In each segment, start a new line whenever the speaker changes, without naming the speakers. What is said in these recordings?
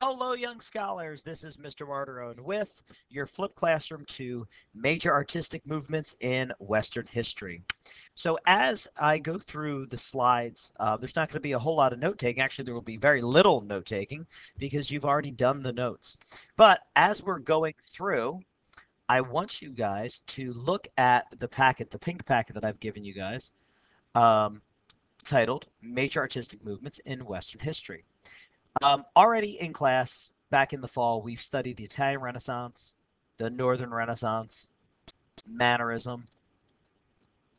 Hello, young scholars. This is Mr. Martirone with your flip classroom to major artistic movements in Western history. So, as I go through the slides, there's not going to be a whole lot of note taking. Actually, there will be very little note taking because you've already done the notes. But as we're going through, I want you guys to look at the packet, the pink packet that I've given you guys, um, titled Major Artistic Movements in Western History. Already in class back in the fall, we've studied the Italian Renaissance, the Northern Renaissance, Mannerism,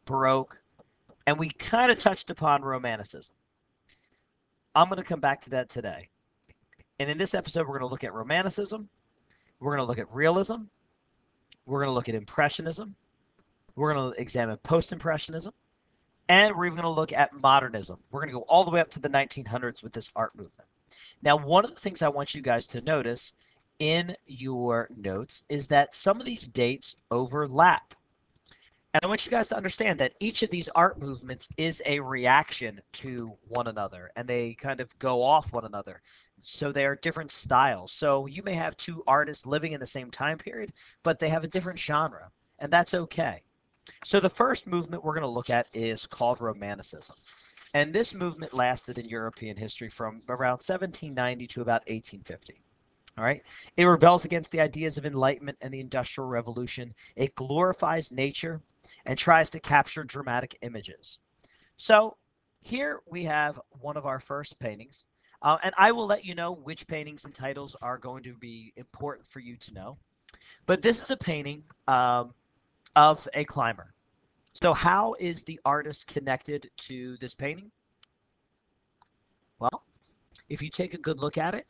Baroque, and we kind of touched upon Romanticism. I'm going to come back to that today. And in this episode, we're going to look at Romanticism, we're going to look at Realism, we're going to look at Impressionism, we're going to examine Post-Impressionism, and we're even going to look at Modernism. We're going to go all the way up to the 1900s with this art movement. Now, one of the things I want you guys to notice in your notes is that some of these dates overlap. And I want you guys to understand that each of these art movements is a reaction to one another, and they kind of go off one another. So they are different styles. So you may have two artists living in the same time period, but they have a different genre, and that's okay. So the first movement we're going to look at is called Romanticism. And this movement lasted in European history from around 1790 to about 1850. All right. It rebels against the ideas of Enlightenment and the Industrial Revolution. It glorifies nature and tries to capture dramatic images. So here we have one of our first paintings. And I will let you know which paintings and titles are going to be important for you to know. But this is a painting of a climber. So how is the artist connected to this painting? Well, if you take a good look at it,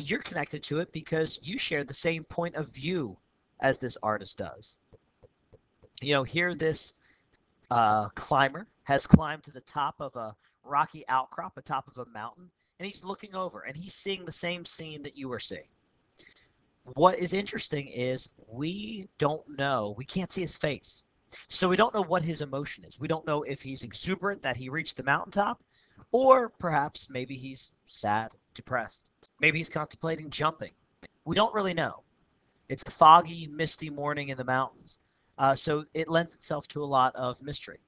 you're connected to it because you share the same point of view as this artist does. You know, here this climber has climbed to the top of a rocky outcrop, atop of a mountain, and he's looking over and he's seeing the same scene that you are seeing. What is interesting is we don't know, we can't see his face. So we don't know what his emotion is. We don't know if he's exuberant that he reached the mountaintop, or perhaps maybe he's sad, depressed. Maybe he's contemplating jumping. We don't really know. It's a foggy, misty morning in the mountains, so it lends itself to a lot of mystery.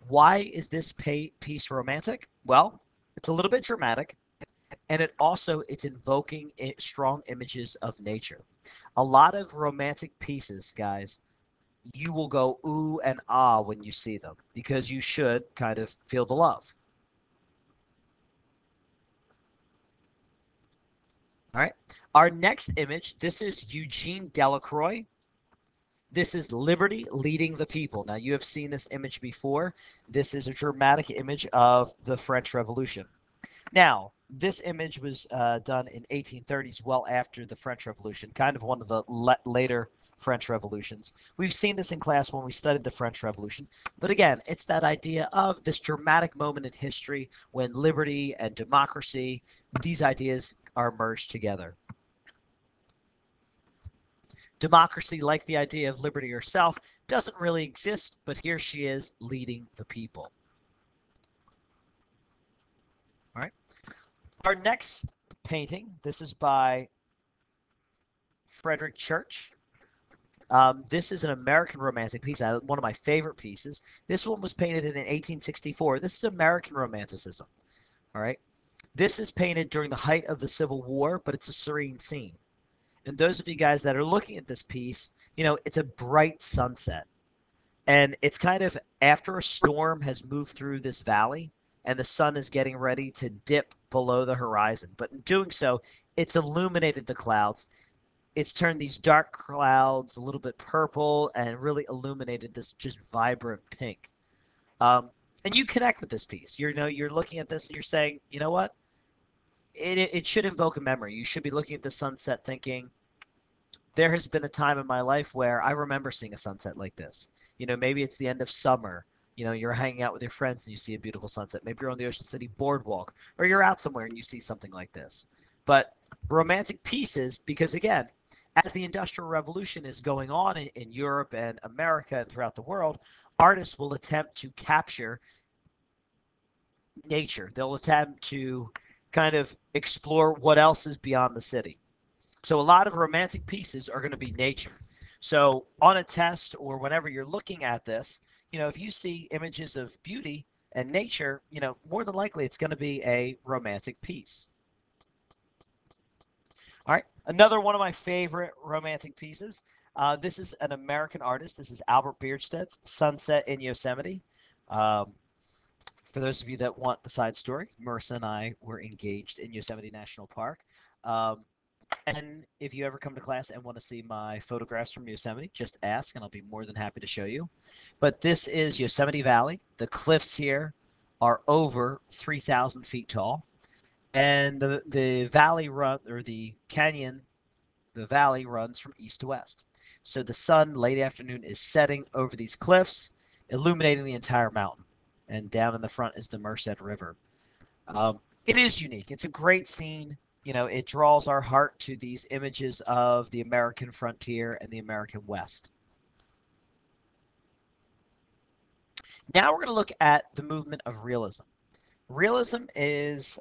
Why is this piece romantic? Well, it's a little bit dramatic, and it's invoking strong images of nature. A lot of romantic pieces, guys, you will go ooh and ah when you see them because you should kind of feel the love. All right. Our next image, this is Eugene Delacroix. This is Liberty Leading the People. Now, you have seen this image before. This is a dramatic image of the French Revolution. Now, this image was done in 1830s, well after the French Revolution, kind of one of the later French revolutions. We've seen this in class when we studied the French Revolution. But again, it's that idea of this dramatic moment in history when liberty and democracy, these ideas are merged together. Democracy, like the idea of liberty herself, doesn't really exist, but here she is leading the people. All right. Our next painting, this is by Frederick Church. This is an American Romantic piece, one of my favorite pieces. This one was painted in 1864. This is American Romanticism. All right. This is painted during the height of the Civil War, but it's a serene scene. And those of you guys that are looking at this piece, you know, it's a bright sunset. And it's kind of after a storm has moved through this valley and the sun is getting ready to dip below the horizon. But in doing so, it's illuminated the clouds. It's turned these dark clouds a little bit purple and really illuminated this just vibrant pink. And you connect with this piece. You're looking at this and you're saying, you know what? It should invoke a memory. You should be looking at the sunset thinking, there has been a time in my life where I remember seeing a sunset like this. You know, maybe it's the end of summer. You know, you're hanging out with your friends and you see a beautiful sunset. Maybe you're on the Ocean City boardwalk, or you're out somewhere and you see something like this. But romantic pieces, because again, as the Industrial Revolution is going on in Europe and America and throughout the world, artists will attempt to capture nature. They'll attempt to kind of explore what else is beyond the city. So a lot of romantic pieces are going to be nature. So on a test or whenever you're looking at this, if you see images of beauty and nature, more than likely it's going to be a romantic piece. All right, another one of my favorite romantic pieces. This is an American artist. This is Albert Bierstedt's Sunset in Yosemite. Um, for those of you that want the side story, Marissa and I were engaged in Yosemite National Park. Um, and if you ever come to class and want to see my photographs from Yosemite, just ask and I'll be more than happy to show you. But this is Yosemite Valley. The cliffs here are over 3,000 feet tall. And the valley run, or the canyon, the valley runs from east to west. So the sun late afternoon is setting over these cliffs, illuminating the entire mountain. And down in the front is the Merced River. It is unique. It's a great scene. It draws our heart to these images of the American frontier and the American West. Now we're going to look at the movement of realism. Realism is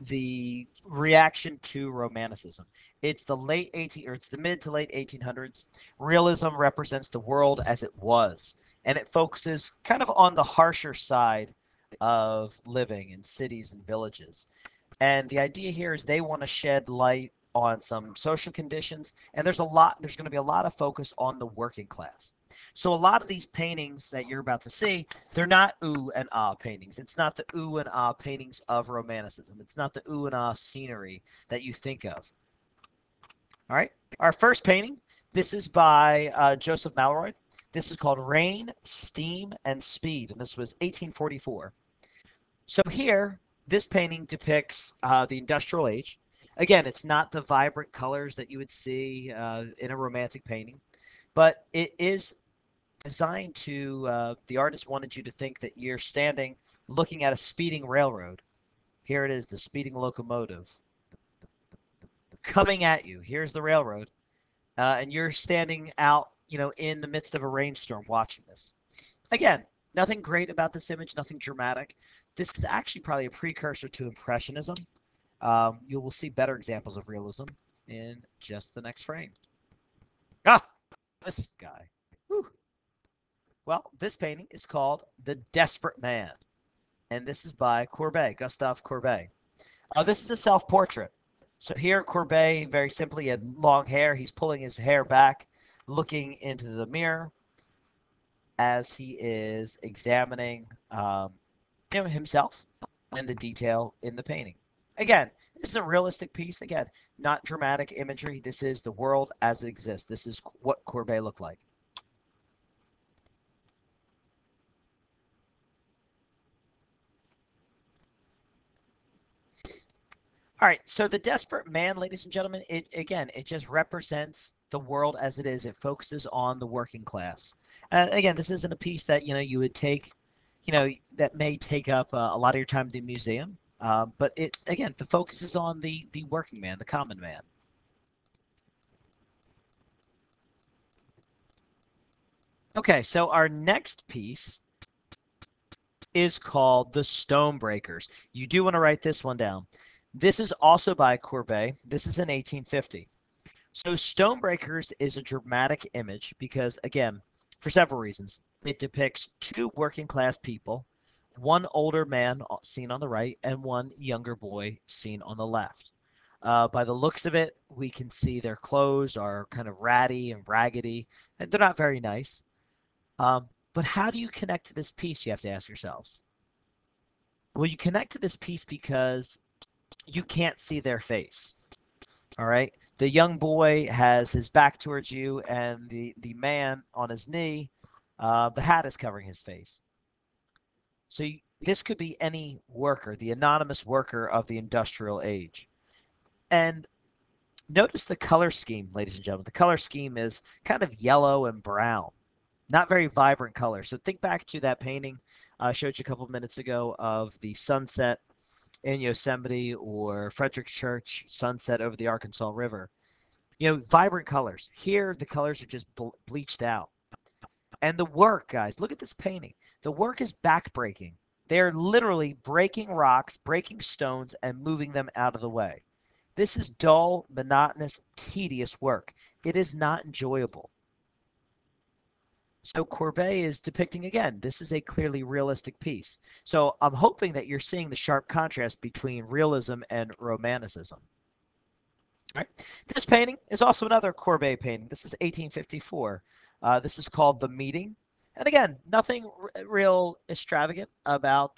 the reaction to Romanticism. It's the mid to late 1800s. Realism represents the world as it was, and it focuses kind of on the harsher side of living in cities and villages. And the idea here is they want to shed light on some social conditions, and there's going to be a lot of focus on the working class. So a lot of these paintings that you're about to see, they're not ooh and ah paintings. It's not the ooh and ah paintings of Romanticism. It's not the ooh and ah scenery that you think of. All right, our first painting, this is by Joseph Malory. This is called Rain, Steam, and Speed, and this was 1844. So here, this painting depicts the industrial age. Again, it's not the vibrant colors that you would see in a romantic painting, but it is designed to, the artist wanted you to think that you're standing looking at a speeding railroad. Here it is, the speeding locomotive coming at you. Here's the railroad, and you're standing out, in the midst of a rainstorm watching this. Again, nothing great about this image, nothing dramatic. This is actually probably a precursor to Impressionism. You will see better examples of realism in just the next frame. Ah, this guy. Whew. Well, this painting is called The Desperate Man, and this is by Courbet, Gustave Courbet. This is a self-portrait. So here, Courbet, very simply, had long hair. He's pulling his hair back, looking into the mirror as he is examining himself and the detail in the painting. Again, this is a realistic piece. Again, not dramatic imagery. This is the world as it exists. This is what Courbet looked like. All right, so the desperate man, ladies and gentlemen, it just represents the world as it is. It focuses on the working class. And again, this isn't a piece that you would take, that may take up a lot of your time in the museum. But the focus is on the working man, the common man. Okay, so our next piece is called The Stonebreakers. You do want to write this one down. This is also by Courbet. This is in 1850. So Stonebreakers is a dramatic image because, again, for several reasons. It depicts two working class people, one older man seen on the right and one younger boy seen on the left. By the looks of it, we can see their clothes are kind of ratty and raggedy, and they're not very nice. But how do you connect to this piece, you have to ask yourselves? Well, you connect to this piece because you can't see their face. All right? The young boy has his back towards you, and the man on his knee, the hat is covering his face. So this could be any worker, the anonymous worker of the industrial age. And notice the color scheme, ladies and gentlemen. The color scheme is kind of yellow and brown. Not very vibrant color. So think back to that painting I showed you a couple of minutes ago of the sunset in Yosemite or Frederick Church sunset over the Arkansas River. Vibrant colors. Here, the colors are just bleached out. And the work, guys, look at this painting. The work is backbreaking. They're literally breaking rocks, breaking stones, and moving them out of the way. This is dull, monotonous, tedious work. It is not enjoyable. So Courbet is depicting, again, this is a clearly realistic piece. So I'm hoping that you're seeing the sharp contrast between realism and romanticism. All right. This painting is also another Courbet painting. This is 1854. This is called The Meeting. And again, nothing real extravagant about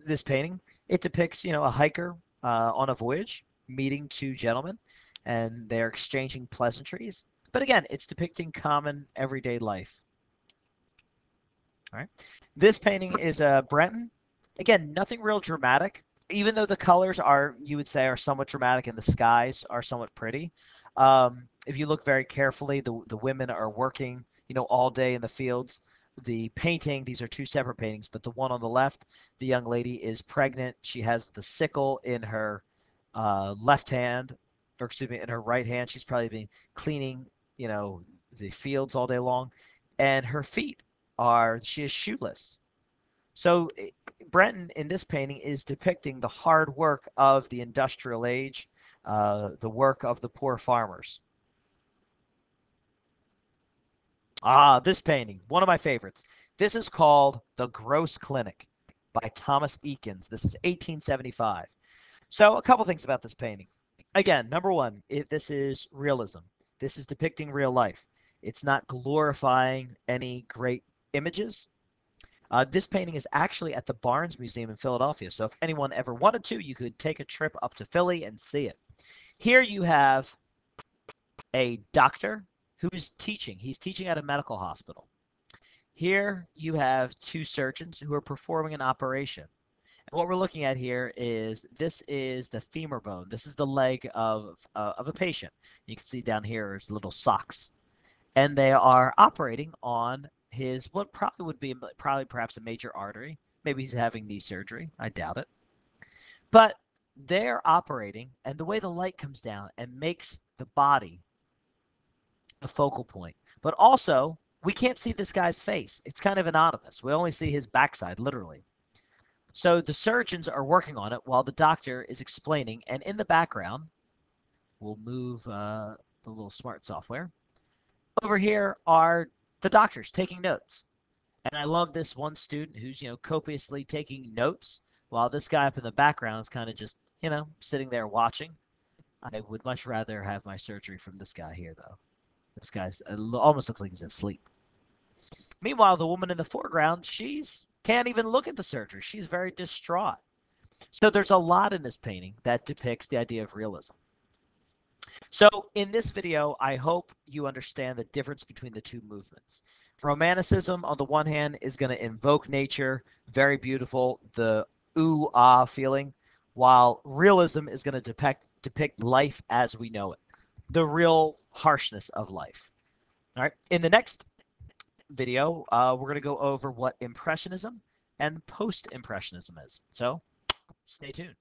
this painting. It depicts, a hiker on a voyage meeting two gentlemen, and they're exchanging pleasantries. But again, it's depicting common everyday life. All right. This painting is Brenton. Again, nothing real dramatic. Even though the colors are, you would say, are somewhat dramatic and the skies are somewhat pretty. If you look very carefully, the women are working, all day in the fields. The painting, these are two separate paintings, but the one on the left, the young lady is pregnant. She has the sickle in her left hand, or excuse me, in her right hand. She's probably been cleaning, the fields all day long. And her feet she is shoeless. So Brenton in this painting is depicting the hard work of the industrial age, the work of the poor farmers. This painting, one of my favorites. This is called The Gross Clinic by Thomas Eakins. This is 1875. So a couple things about this painting. Again, number one, this is realism. This is depicting real life. It's not glorifying any great images. This painting is actually at the Barnes Museum in Philadelphia. So if anyone ever wanted to, you could take a trip up to Philly and see it. Here you have a doctor who is teaching. He's teaching at a medical hospital. Here you have two surgeons who are performing an operation. And what we're looking at here is this is the femur bone. This is the leg of a patient. You can see down here is little socks. And they are operating on his what probably would be perhaps a major artery. Maybe he's having knee surgery. I doubt it. But they're operating, and the way the light comes down and makes the body the focal point. But also, we can't see this guy's face. It's kind of anonymous. We only see his backside, literally. So the surgeons are working on it while the doctor is explaining. And in the background, we'll move the little smart software. Over here are the doctors taking notes. And I love this one student who's, copiously taking notes while this guy up in the background is kind of just, sitting there watching. I would much rather have my surgery from this guy here, though. This guy's almost looks like he's asleep. Meanwhile, the woman in the foreground, she's can't even look at the surgery. She's very distraught. So there's a lot in this painting that depicts the idea of realism. So in this video, I hope you understand the difference between the two movements. Romanticism, on the one hand, is going to invoke nature, very beautiful, the ooh, ah feeling, while realism is going to depict life as we know it, the real harshness of life. All right. In the next video, we're going to go over what Impressionism and Post-Impressionism is. So stay tuned.